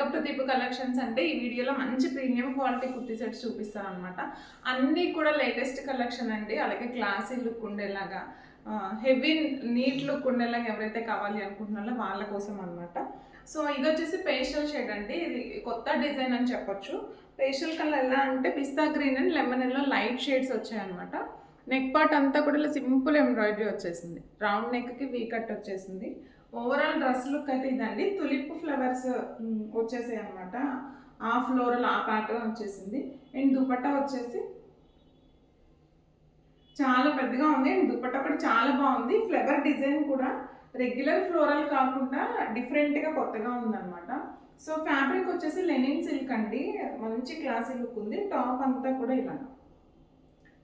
Welcome to Deepu collections. అంటే ఈ వీడియోలో మంచి ప్రీమియం క్వాలిటీ కుర్తీ సెట్స్ చూపిస్తాను అనమాట. అన్నీ కూడా లేటెస్ట్ కలెక్షన్ అండి. అలాగే క్లాసీ లుక్ ఉండేలాగా, హెవీ నీట్ లుక్ ఉండేలాగా ఎవరైతే కావాలి అనుకుంటున్నారో వాళ్ళ కోసం అనమాట. సో ఇది వచ్చేసి పేస్టల్ షేడ్ అండి. ఇది కొత్త డిజైన్ అని చెప్పొచ్చు. పేస్టల్ కలర్ ఎలా అంటే పిస్తా green and lemon yellow light shades వచ్చాయన్నమాట. నెక్ పార్ట్ అంతా కూడా ఇలా సింపుల్ ఎంబ్రాయిడరీ వచ్చేసింది. రౌండ్ నెక్కి వీ కట్ వచ్చేసింది. ఓవరాల్ డ్రెస్ లుక్ అయితే ఇదండి. తులిప్ ఫ్లవర్స్ వచ్చేసాయి అనమాట. ఆ ఫ్లోరల్ ఆ ప్యాటర్న్ వచ్చేసింది. అండ్ దుపట్టా వచ్చేసి చాలా పెద్దగా ఉంది. అండ్ దుపట్టా కూడా చాలా బాగుంది. ఫ్లవర్ డిజైన్ కూడా రెగ్యులర్ ఫ్లోరల్ కాకుండా డిఫరెంట్గా కొత్తగా ఉందన్నమాట. సో ఫ్యాబ్రిక్ వచ్చేసి లెనిన్ సిల్క్ అండి. మంచి క్లాసీ లుక్ ఉంది. టాప్ అంతా కూడా ఇలా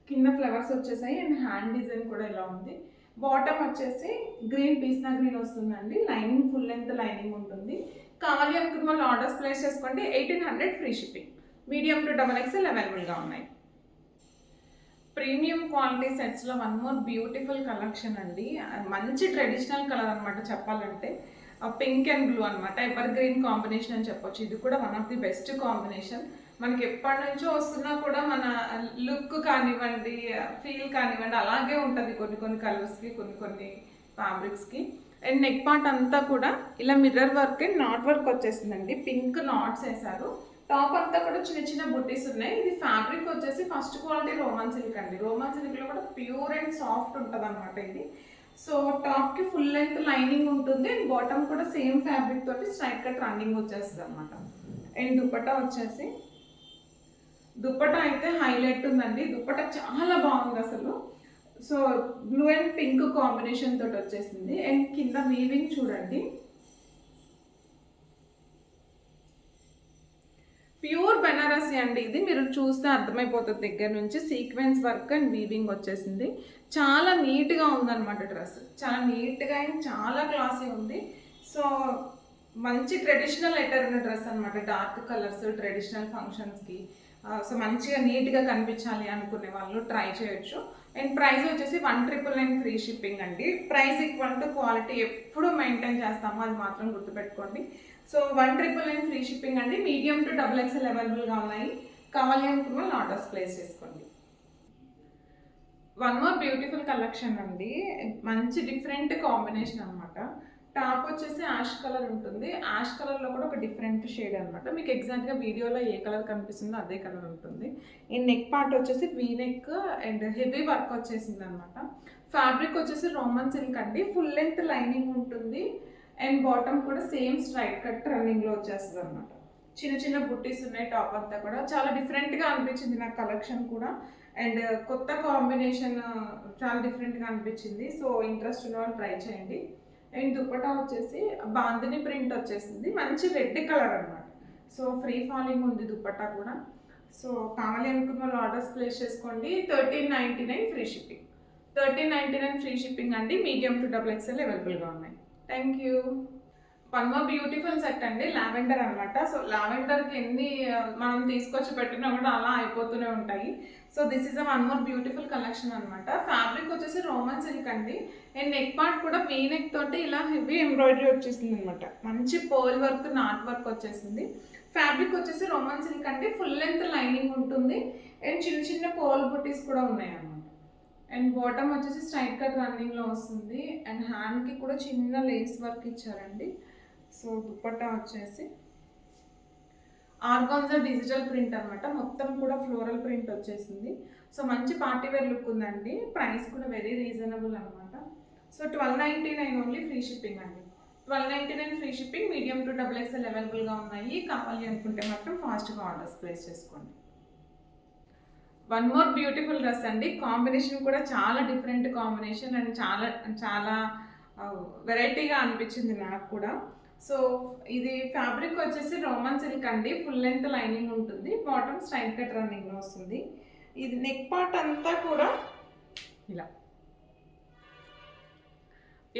కింద ఫ్లవర్స్ వచ్చేసాయి. అండ్ హ్యాండ్ డిజైన్ కూడా ఇలా ఉంది. బాటమ్ వచ్చేసి గ్రీన్ పీస్నా గ్రీన్ వస్తుందండి. లైనింగ్ ఫుల్ లెంత్ లైనింగ్ ఉంటుంది. కావాలి అనుకున్న వాళ్ళు ఆర్డర్స్ ప్లేస్ చేసుకోండి. 1800 free shipping. Medium to XXL అవైలబుల్గా ఉన్నాయి. ప్రీమియం క్వాలిటీ సెట్స్లో వన్ మోర్ బ్యూటిఫుల్ కలెక్షన్ అండి. మంచి ట్రెడిషనల్ కలర్ అనమాట చెప్పాలంటే. పింక్ అండ్ బ్లూ అనమాట. ఎవర్ గ్రీన్ కాంబినేషన్ అని చెప్పొచ్చు. ఇది కూడా one of the best combination. మనకి ఎప్పటి నుంచో వస్తున్నా కూడా మన లుక్ కానివ్వండి, ఫీల్ కానివ్వండి అలాగే ఉంటుంది కొన్ని కలర్స్కి, కొన్ని ఫ్యాబ్రిక్స్కి. అండ్ నెక్ పార్ట్ అంతా కూడా ఇలా mirror work and not work వచ్చేసిందండి. పింక్ నాట్స్ వేసారు. టాప్ అంతా కూడా చిన్న బుట్టీస్ ఉన్నాయి. ఇది ఫ్యాబ్రిక్ వచ్చేసి ఫస్ట్ క్వాలిటీ రోమన్ సిల్క్ అండి. రోమన్ సిల్క్లో కూడా ప్యూర్ అండ్ సాఫ్ట్ ఉంటుంది అనమాట ఇది. సో టాప్కి ఫుల్ లెంత్ లైనింగ్ ఉంటుంది. అండ్ బాటమ్ కూడా సేమ్ ఫ్యాబ్రిక్ తోటి స్ట్రైట్ కట్ రన్నింగ్ వచ్చేస్తుంది అనమాట. అండ్ దుపట్టా వచ్చేసి దుపట్టా అయితే హైలైట్ ఉందండి. దుపట్టా చాలా బాగుంది అసలు. So blue and pink combination తోటి వచ్చేసింది. అండ్ కింద వీవింగ్ చూడండి, ప్యూర్ బెనారసీ అండి. ఇది మీరు చూస్తే అర్థమైపోతుంది. దగ్గర నుంచి సీక్వెన్స్ వర్క్ అండ్ వీవింగ్ వచ్చేసింది. చాలా నీట్గా ఉందన్నమాట డ్రెస్. చాలా నీట్గా అండ్ చాలా క్లాసీ ఉంది. సో మంచి ట్రెడిషనల్ అటైర్ ఉన్న డ్రెస్ అనమాట. డార్క్ కలర్స్ ట్రెడిషనల్ ఫంక్షన్స్కి, సో మంచిగా నీట్గా కనిపించాలి అనుకునే వాళ్ళు ట్రై చేయొచ్చు. అండ్ ప్రైస్ వచ్చేసి 1999 ఫ్రీ షిప్పింగ్ అండి. ప్రైస్ ఈక్వల్ టు క్వాలిటీ ఎప్పుడు మెయింటైన్ చేస్తామో అది మాత్రం గుర్తుపెట్టుకోండి. సో 1999 ఫ్రీ షిప్పింగ్ అండి. మీడియం టు XXL అవైలబుల్గా ఉన్నాయి. కావాలి అనుకున్న వాళ్ళు ఆర్డర్స్ ప్లేస్ చేసుకోండి. వన్ మోర్ బ్యూటిఫుల్ కలెక్షన్ అండి. మంచి డిఫరెంట్ కాంబినేషన్ అనమాట. టాప్ వచ్చేసి యాష్ కలర్ ఉంటుంది. యాష్ కలర్లో కూడా ఒక డిఫరెంట్ షేడ్ అనమాట. మీకు ఎగ్జాక్ట్గా వీడియోలో ఏ కలర్ కనిపిస్తుందో అదే కలర్ ఉంటుంది. ఈ నెక్ పార్ట్ వచ్చేసి V neck and heavy work వచ్చేసింది అనమాట. ఫ్యాబ్రిక్ వచ్చేసి రోమన్ సిల్క్ అండి. ఫుల్ లెంత్ లైనింగ్ ఉంటుంది. అండ్ బాటమ్ కూడా సేమ్ స్ట్రైట్ కట్ రన్నింగ్లో వచ్చేస్తుంది అనమాట. చిన్న బుట్టీస్ ఉన్నాయి. టాప్ అంతా కూడా చాలా డిఫరెంట్గా అనిపించింది నాకు కలెక్షన్ కూడా. అండ్ కొత్త కాంబినేషన్ చాలా డిఫరెంట్గా అనిపించింది. సో ఇంట్రెస్ట్ ఉన్న వాళ్ళు ట్రై చేయండి. అండ్ దుపట్టా వచ్చేసి బాందిని ప్రింట్ వచ్చేసింది. మంచి రెడ్ కలర్ అనమాట. సో ఫ్రీ ఫాలింగ్ ఉంది దుపట్టా కూడా. సో కావాలి అనుకున్న వాళ్ళు ఆర్డర్స్ ప్లేస్ చేసుకోండి. 1399 ఫ్రీ షిప్పింగ్. 1399 ఫ్రీ షిప్పింగ్ అండి. మీడియం టు XXL అవైలబుల్గా ఉన్నాయి. Thank you. One more beautiful set అండి. లావెండర్ అనమాట. సో లావెండర్కి ఎన్ని మనం తీసుకొచ్చి పెట్టినా కూడా అలా అయిపోతూనే ఉంటాయి. So this is one more beautiful collection అనమాట. ఫ్యాబ్రిక్ వచ్చేసి రోమన్ సిల్క్ అండి. అండ్ నెక్ పార్ట్ కూడా వీ నెక్ తోటి ఇలా హెవీ ఎంబ్రాయిడరీ వచ్చేసింది అనమాట. మంచి పర్ల్ వర్క్ నాట్ వర్క్ వచ్చేసింది. ఫ్యాబ్రిక్ వచ్చేసి రోమన్ సిల్క్ అండి. ఫుల్ లెంత్ లైనింగ్ ఉంటుంది. అండ్ చిన్న పర్ల్ బుటీస్ కూడా ఉన్నాయి అనమాట. అండ్ బాటమ్ వచ్చేసి స్ట్రైట్ కట్ రన్నింగ్లో వస్తుంది. అండ్ హ్యాండ్కి కూడా చిన్న లేస్ వర్క్ ఇచ్చారండి. సో దుపట్టా వచ్చేసి ఆర్గాన్జా డిజిటల్ ప్రింట్ అనమాట. మొత్తం కూడా ఫ్లోరల్ ప్రింట్ వచ్చేసింది. సో మంచి పార్టీవేర్ లుక్ ఉందండి. ప్రైస్ కూడా వెరీ రీజనబుల్ అనమాట. సో 1299 ఓన్లీ ఫ్రీ షిప్పింగ్ అండి. 1299 free shipping. Medium to XXL అవైలబుల్గా ఉన్నాయి. కావాలి అనుకుంటే మాత్రం ఫాస్ట్గా ఆర్డర్స్ ప్లేస్ చేసుకోండి. వన్ మోర్ బ్యూటిఫుల్ డ్రెస్ అండి. కాంబినేషన్ కూడా చాలా డిఫరెంట్ కాంబినేషన్ అండ్ చాలా వెరైటీగా అనిపించింది నాకు కూడా. సో ఇది ఫ్యాబ్రిక్ వచ్చేసి రోమన్ సిల్క్ అండి. ఫుల్ లెంత్ లైనింగ్ ఉంటుంది. బాటమ్ స్ట్రైట్ కట్ రన్నింగ్లో వస్తుంది. ఇది నెక్ పార్ట్ అంతా కూడా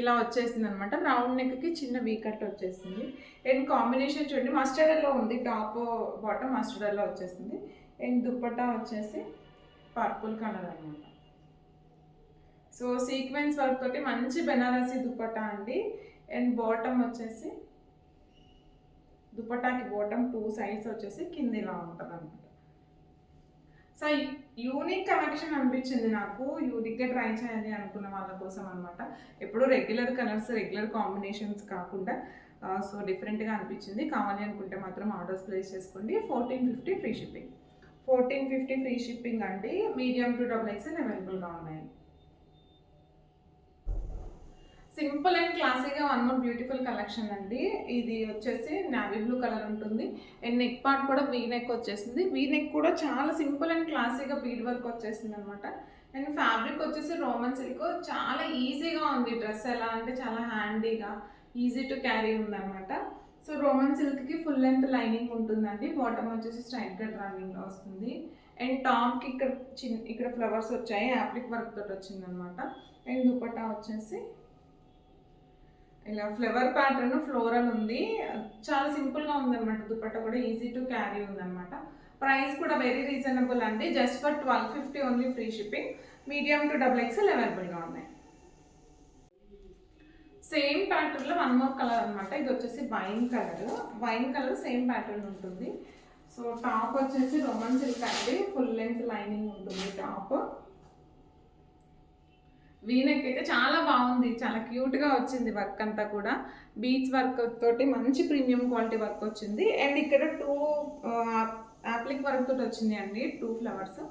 ఇలా వచ్చేసింది అనమాట. రౌండ్ నెక్కి చిన్న వీ కట్ వచ్చేసింది. అండ్ కాంబినేషన్ చూడండి, మస్టర్డ్ ఎల్లో ఉంది. టాప్ బాటమ్ మస్టర్డ్ ఎల్లో వచ్చేసింది. అండ్ దుపట్టా వచ్చేసి పర్పుల్ కలర్ అనమాట. సో సీక్వెన్స్ వర్క్ తోటి మంచి బెనారసీ దుపట్టా అండి. అండ్ బాటమ్ వచ్చేసి దుపట్టాకి బాటమ్ 2 సైడ్స్ వచ్చేసి కింద ఇలా ఉంటుంది అనమాట. సో యూనిక్ కలెక్షన్ అనిపించింది నాకు, యూనిక్గా ట్రై చేయాలి అనుకున్న వాళ్ళ కోసం అనమాట. ఎప్పుడు రెగ్యులర్ కలర్స్ రెగ్యులర్ కాంబినేషన్స్ కాకుండా సో డిఫరెంట్గా అనిపించింది. కావాలి అనుకుంటే మాత్రం ఆర్డర్స్ ప్లేస్ చేసుకోండి. 1450 ఫ్రీ షిప్పింగ్. 1450 ఫ్రీ షిప్పింగ్ అండి. మీడియం టు XXL అవైలబుల్గా ఉన్నాయి. సింపుల్ అండ్ క్లాసీగా వన్ మోర్ బ్యూటిఫుల్ కలెక్షన్ అండి. ఇది వచ్చేసి నావీ బ్లూ కలర్ ఉంటుంది అండ్ నెక్ పార్ట్ కూడా వీ నెక్ వచ్చేసింది. వీ నెక్ కూడా చాలా సింపుల్ అండ్ క్లాసీగా బీడ్ వర్క్ వచ్చేసింది అనమాట. అండ్ ఫ్యాబ్రిక్ వచ్చేసి రోమన్ సిల్క్. చాలా ఈజీగా ఉంది డ్రెస్, ఎలా అంటే చాలా హ్యాండీగా ఈజీ టు క్యారీ ఉందన్నమాట. సో రోమన్ సిల్క్కి ఫుల్ లెంత్ లైనింగ్ ఉంటుందండి. బాటమ్ వచ్చేసి స్ట్రైట్గా రన్నింగ్లో వస్తుంది. అండ్ టాప్కి ఇక్కడ ఫ్లవర్స్ వచ్చాయి, యాప్లిక్ వర్క్ తోటి వచ్చిందనమాట. అండ్ దుపట్టా వచ్చేసి ఇలా ఫ్లవర్ ప్యాటర్న్ ఫ్లోరల్ ఉంది. చాలా సింపుల్గా ఉందన్నమాట. దుపట్టా కూడా ఈజీ టు క్యారీ ఉందన్నమాట. ప్రైస్ కూడా వెరీ రీజనబుల్ అండి. Just for 1250 only free shipping. Medium to XXL అవైలబుల్గా ఉన్నాయి. సేమ్ ప్యాటర్న్లో వన్ మోర్ కలర్ అనమాట. ఇది వచ్చేసి వైన్ కలర్ సేమ్ ప్యాటర్న్ ఉంటుంది. సో టాప్ వచ్చేసి రోమన్ సిల్క్ అండి. ఫుల్ లెంత్ లైనింగ్ ఉంటుంది టాప్. వీనెక్ అయితే చాలా బాగుంది, చాలా క్యూట్గా వచ్చింది. వర్క్ అంతా కూడా బీచ్ వర్క్ తోటి మంచి ప్రీమియం క్వాలిటీ వర్క్ వచ్చింది. అండ్ ఇక్కడ 2 యాప్లిక్ వర్క్ తోటి వచ్చింది అండి, 2 ఫ్లవర్స్.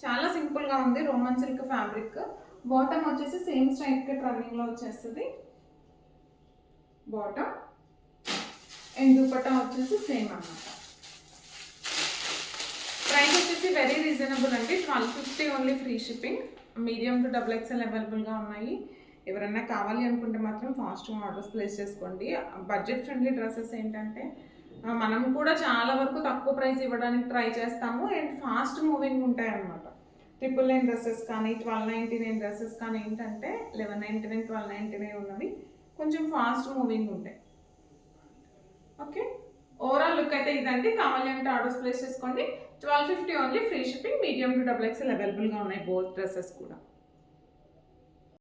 చాలా సింపుల్గా ఉంది. Roman silk fabric. బాటమ్ వచ్చేసి సేమ్ స్ట్రైట్ కట్ రన్నింగ్లో వచ్చేస్తుంది బాటమ్. అండ్ దుపట్టా వచ్చేసి సేమ్ అన్నమాట. ప్రైస్ వచ్చేసి వెరీ రీజనబుల్ అండి. 1250 only free shipping. Medium to XXL అవైలబుల్గా ఉన్నాయి. ఎవరన్నా కావాలి అనుకుంటే మాత్రం ఫాస్ట్గా ఆర్డర్స్ ప్లేస్ చేసుకోండి. బడ్జెట్ ఫ్రెండ్లీ డ్రెస్సెస్ ఏంటంటే మనం కూడా చాలా వరకు తక్కువ ప్రైస్ ఇవ్వడానికి ట్రై చేస్తాము. అండ్ ఫాస్ట్ మూవింగ్ ఉంటాయి అన్నమాట. 999 డ్రెస్సెస్ కానీ 1299 డ్రెస్సెస్ కానీ ఏంటంటే 1199, 1299 ఉన్నవి కొంచెం ఫాస్ట్ మూవింగ్ ఉంటాయి. ఓకే, ఓవరాల్ లుక్ అయితే ఇదండి. కావాలి అంటే ఆర్డర్స్ ప్లేస్ చేసుకోండి. 1250 only free shipping. Medium to XXL అవైలబుల్గా ఉన్నాయి బోత్ డ్రెస్సెస్ కూడా.